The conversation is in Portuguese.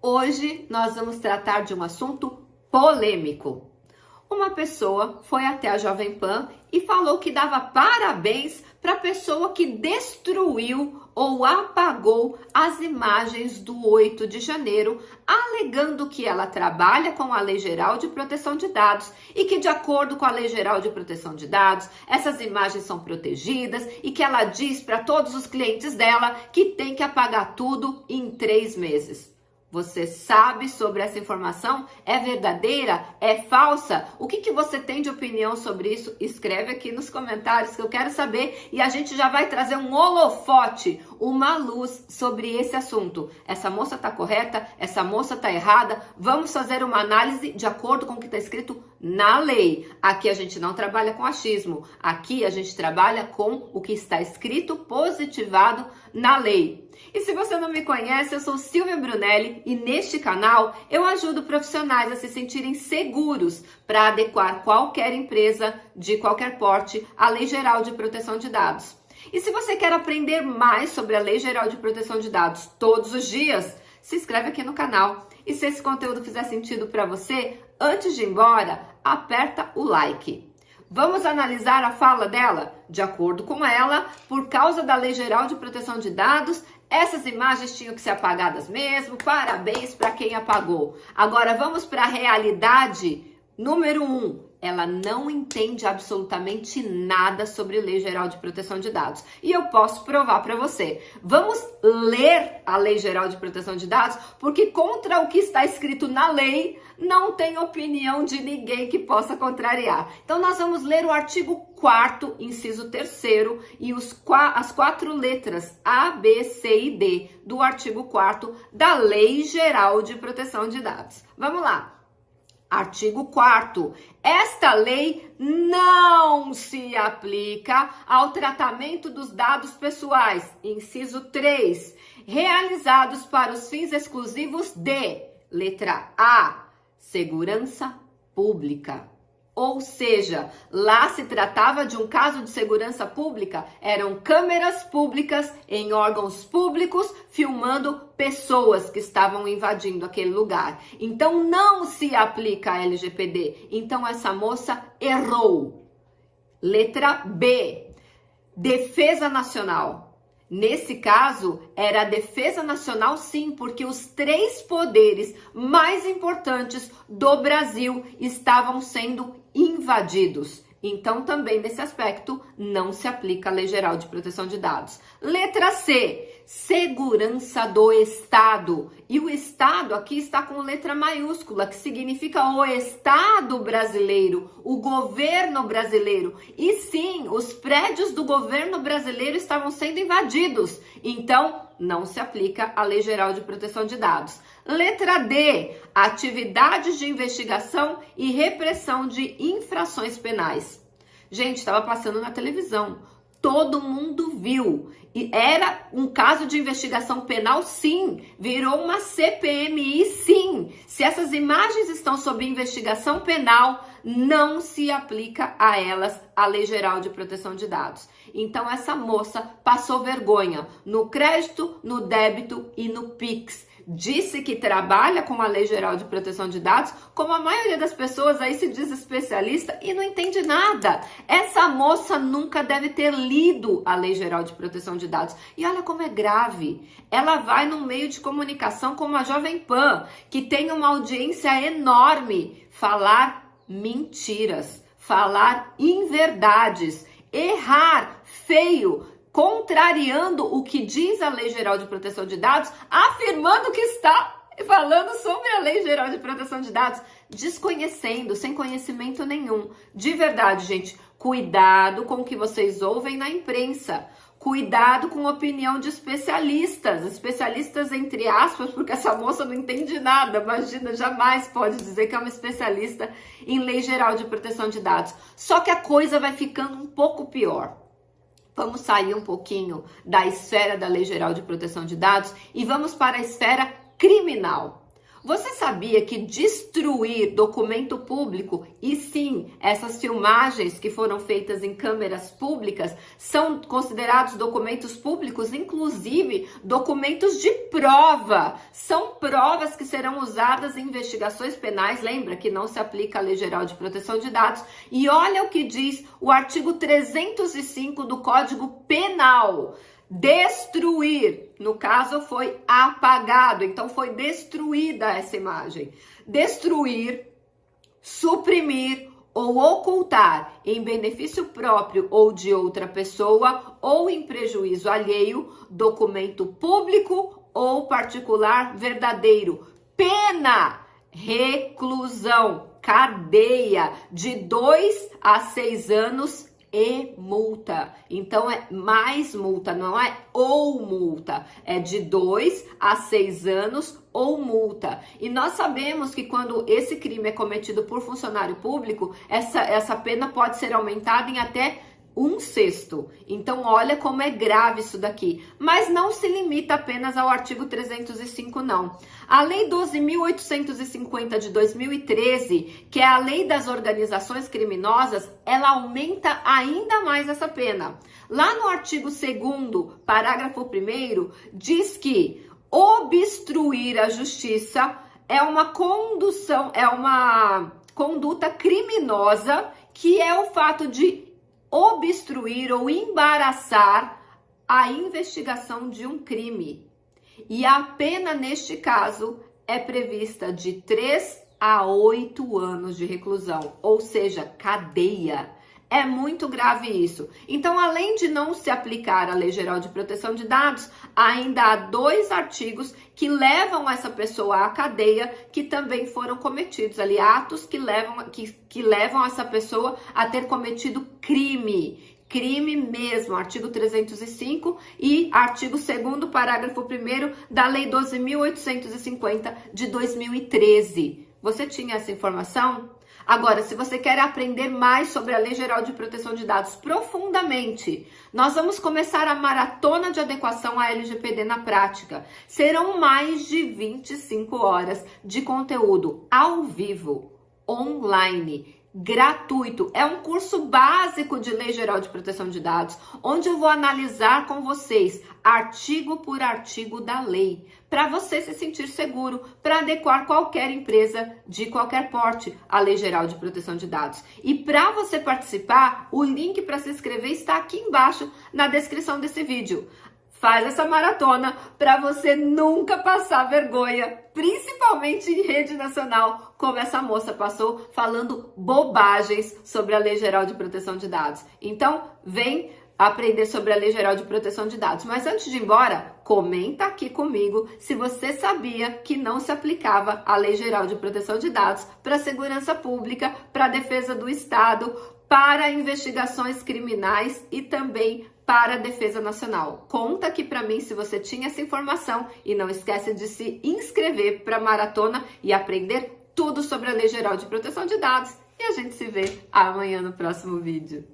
Hoje nós vamos tratar de um assunto polêmico. Uma pessoa foi até a Jovem Pan e falou que dava parabéns para a pessoa que destruiu ou apagou as imagens do 8 de janeiro, alegando que ela trabalha com a Lei Geral de Proteção de Dados e que, de acordo com a Lei Geral de Proteção de Dados, essas imagens são protegidas e que ela diz para todos os clientes dela que tem que apagar tudo em 3 meses. Você sabe sobre essa informação? É verdadeira? É falsa? O que você tem de opinião sobre isso? Escreve aqui nos comentários que eu quero saber e a gente já vai trazer um holofote, uma luz sobre esse assunto. Essa moça tá correta? Essa moça tá errada? Vamos fazer uma análise de acordo com o que está escrito na lei. Aqui a gente não trabalha com achismo. Aqui a gente trabalha com o que está escrito positivado na lei. E se você não me conhece, eu sou Silvia Brunelli e neste canal eu ajudo profissionais a se sentirem seguros para adequar qualquer empresa de qualquer porte à Lei Geral de Proteção de Dados. E se você quer aprender mais sobre a Lei Geral de Proteção de Dados todos os dias, se inscreve aqui no canal. E se esse conteúdo fizer sentido para você, antes de ir embora, aperta o like. Vamos analisar a fala dela? De acordo com ela, por causa da Lei Geral de Proteção de Dados, essas imagens tinham que ser apagadas mesmo. Parabéns para quem apagou. Agora vamos para a realidade. Número 1. Ela não entende absolutamente nada sobre Lei Geral de Proteção de Dados. E eu posso provar para você. Vamos ler a Lei Geral de Proteção de Dados, porque contra o que está escrito na lei, não tem opinião de ninguém que possa contrariar. Então nós vamos ler o artigo 4º, inciso 3º, e as 4 letras A, B, C e D do artigo 4º da Lei Geral de Proteção de Dados. Vamos lá. Artigo 4º. Esta lei não se aplica ao tratamento dos dados pessoais, inciso 3, realizados para os fins exclusivos de, letra A, segurança pública. Ou seja, lá se tratava de um caso de segurança pública, eram câmeras públicas em órgãos públicos filmando pessoas que estavam invadindo aquele lugar. Então não se aplica a LGPD. Então essa moça errou. Letra B, Defesa Nacional. Nesse caso, era a Defesa Nacional, sim, porque os 3 poderes mais importantes do Brasil estavam sendo invadidos. Então, também nesse aspecto, não se aplica a Lei Geral de Proteção de Dados. Letra C, segurança do Estado. E o Estado aqui está com letra maiúscula, que significa o Estado brasileiro, o governo brasileiro. E sim, os prédios do governo brasileiro estavam sendo invadidos. Então, não se aplica a Lei Geral de Proteção de Dados. Letra D, atividades de investigação e repressão de infrações penais. Gente, estava passando na televisão, todo mundo viu. E era um caso de investigação penal, sim. Virou uma CPMI, sim. Se essas imagens estão sob investigação penal, não se aplica a elas a Lei Geral de Proteção de Dados. Então, essa moça passou vergonha no crédito, no débito e no Pix. Disse que trabalha com a Lei Geral de Proteção de Dados, como a maioria das pessoas aí se diz especialista e não entende nada. Essa moça nunca deve ter lido a Lei Geral de Proteção de Dados. E olha como é grave. Ela vai num meio de comunicação como a Jovem Pan, que tem uma audiência enorme, falar mentiras, falar inverdades, errar feio, contrariando o que diz a Lei Geral de Proteção de Dados, afirmando que está falando sobre a Lei Geral de Proteção de Dados, desconhecendo, sem conhecimento nenhum. De verdade, gente, cuidado com o que vocês ouvem na imprensa. Cuidado com a opinião de especialistas entre aspas, porque essa moça não entende nada. Imagina, jamais pode dizer que é uma especialista em Lei Geral de Proteção de Dados. Só que a coisa vai ficando um pouco pior. Vamos sair um pouquinho da esfera da Lei Geral de Proteção de Dados e vamos para a esfera criminal. Você sabia que destruir documento público, e sim, essas filmagens que foram feitas em câmeras públicas, são considerados documentos públicos, inclusive documentos de prova. São provas que serão usadas em investigações penais. Lembra que não se aplica a Lei Geral de Proteção de Dados. E olha o que diz o artigo 305 do Código Penal. Destruir, no caso foi apagado, então foi destruída essa imagem. Destruir, suprimir ou ocultar em benefício próprio ou de outra pessoa ou em prejuízo alheio, documento público ou particular verdadeiro. Pena, reclusão, cadeia de 2 a 6 anos e multa. Então é mais multa, não é ou multa, é de 2 a 6 anos ou multa. E nós sabemos que quando esse crime é cometido por funcionário público, essa pena pode ser aumentada em até 1/6. Então, olha como é grave isso daqui. Mas não se limita apenas ao artigo 305, não. A Lei 12.850 de 2013, que é a Lei das Organizações Criminosas, ela aumenta ainda mais essa pena. Lá no artigo 2º, parágrafo 1º, diz que obstruir a justiça é uma conduta criminosa, que é o fato de obstruir ou embaraçar a investigação de um crime. E a pena neste caso é prevista de 3 a 8 anos de reclusão, ou seja, cadeia. É muito grave isso. Então, além de não se aplicar a Lei Geral de Proteção de Dados, ainda há 2 artigos que levam essa pessoa à cadeia, que também foram cometidos ali, atos que levam essa pessoa a ter cometido crime. Crime mesmo, artigo 305 e artigo 2º, parágrafo 1º da Lei 12.850 de 2013. Você tinha essa informação? Agora, se você quer aprender mais sobre a Lei Geral de Proteção de Dados profundamente, nós vamos começar a maratona de adequação à LGPD na prática. Serão mais de 25 horas de conteúdo ao vivo, online, gratuito. É um curso básico de Lei Geral de Proteção de Dados, onde eu vou analisar com vocês artigo por artigo da lei, para você se sentir seguro, para adequar qualquer empresa de qualquer porte à Lei Geral de Proteção de Dados. E para você participar, o link para se inscrever está aqui embaixo na descrição desse vídeo. Faz essa maratona para você nunca passar vergonha, principalmente em rede nacional, como essa moça passou falando bobagens sobre a Lei Geral de Proteção de Dados. Então, vem aprender sobre a Lei Geral de Proteção de Dados. Mas antes de ir embora, comenta aqui comigo se você sabia que não se aplicava a Lei Geral de Proteção de Dados para a segurança pública, para a defesa do Estado, para investigações criminais e também para a defesa nacional. Conta aqui para mim se você tinha essa informação e não esquece de se inscrever para a maratona e aprender tudo sobre a Lei Geral de Proteção de Dados. E a gente se vê amanhã no próximo vídeo.